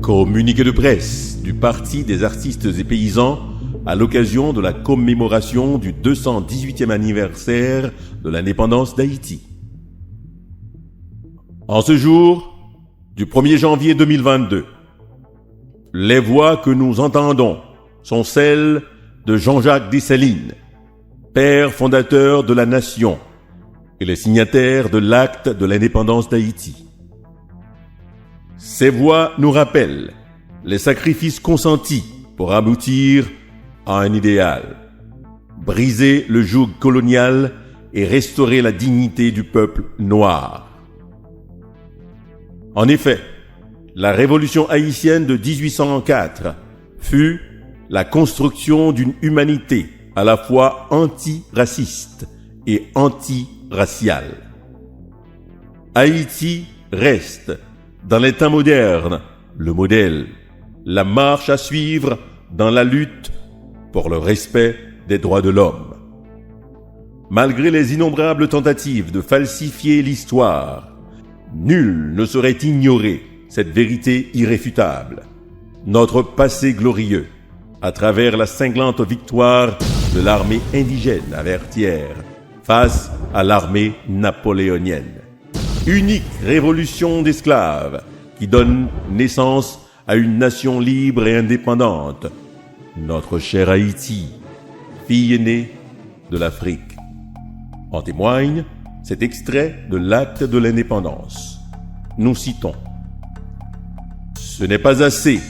Communiqué de presse du Parti des artistes et paysans à l'occasion de la commémoration du 218e anniversaire de l'indépendance d'Haïti. En ce jour du 1er janvier 2022, les voix que nous entendons sont celles de Jean-Jacques Dessalines, père fondateur de la nation et les signataires de l'acte de l'indépendance d'Haïti. Ces voix nous rappellent les sacrifices consentis pour aboutir à un idéal, briser le joug colonial et restaurer la dignité du peuple noir. En effet, la révolution haïtienne de 1804 fut la construction d'une humanité à la fois anti-raciste et anti-raciale. Haïti reste, dans les temps modernes, le modèle, la marche à suivre dans la lutte pour le respect des droits de l'homme. Malgré les innombrables tentatives de falsifier l'histoire, nul ne saurait ignorer cette vérité irréfutable. Notre passé glorieux, à travers la cinglante victoire de l'armée indigène avertière face à l'armée napoléonienne. Unique révolution d'esclaves qui donne naissance à une nation libre et indépendante, notre chère Haïti, fille aînée de l'Afrique. En témoigne cet extrait de l'acte de l'indépendance. Nous citons: « Ce n'est pas assez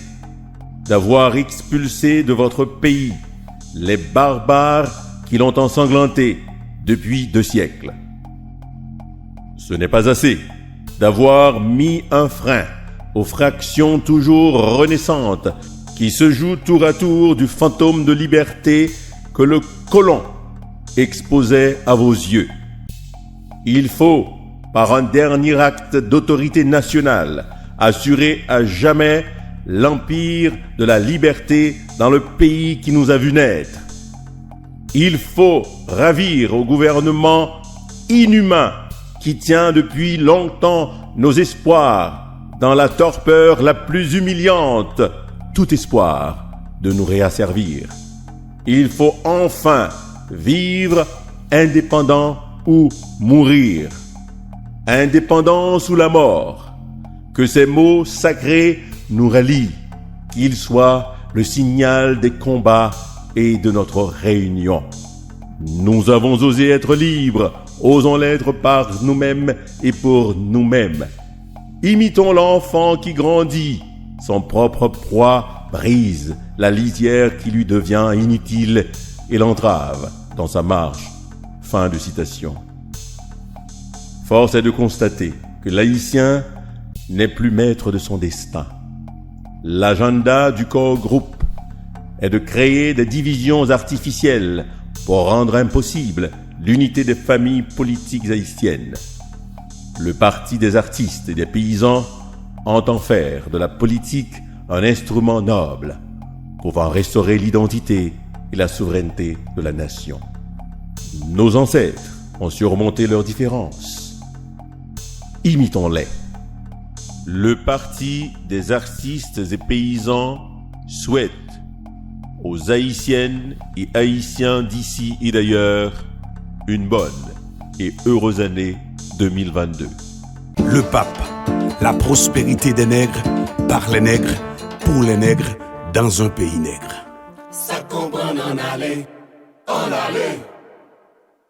d'avoir expulsé de votre pays les barbares qui l'ont ensanglanté depuis 2 siècles. Ce n'est pas assez d'avoir mis un frein aux fractions toujours renaissantes qui se jouent tour à tour du fantôme de liberté que le colon exposait à vos yeux. Il faut, par un dernier acte d'autorité nationale, assurer à jamais l'empire de la liberté dans le pays qui nous a vu naître. Il faut ravir au gouvernement inhumain qui tient depuis longtemps nos espoirs dans la torpeur la plus humiliante, tout espoir de nous réasservir. Il faut enfin vivre indépendant ou mourir. Indépendance ou la mort, que ces mots sacrés nous rallient, qu'ils soient le signal des combats et de notre réunion. Nous avons osé être libres, osons l'être par nous-mêmes et pour nous-mêmes. Imitons l'enfant qui grandit, son propre poids brise la lisière qui lui devient inutile et l'entrave dans sa marche. » Fin de citation. Force est de constater que l'Haïtien n'est plus maître de son destin. L'agenda du corps groupe est de créer des divisions artificielles pour rendre impossible l'unité des familles politiques haïtiennes. Le Parti des artistes et des paysans entend faire de la politique un instrument noble, pouvant restaurer l'identité et la souveraineté de la nation. Nos ancêtres ont surmonté leurs différences. Imitons-les. Le Parti des artistes et paysans souhaite aux Haïtiennes et Haïtiens d'ici et d'ailleurs une bonne et heureuse année 2022. Le pape, la prospérité des nègres, par les nègres, pour les nègres, dans un pays nègre. Ça comprend en aller, en aller.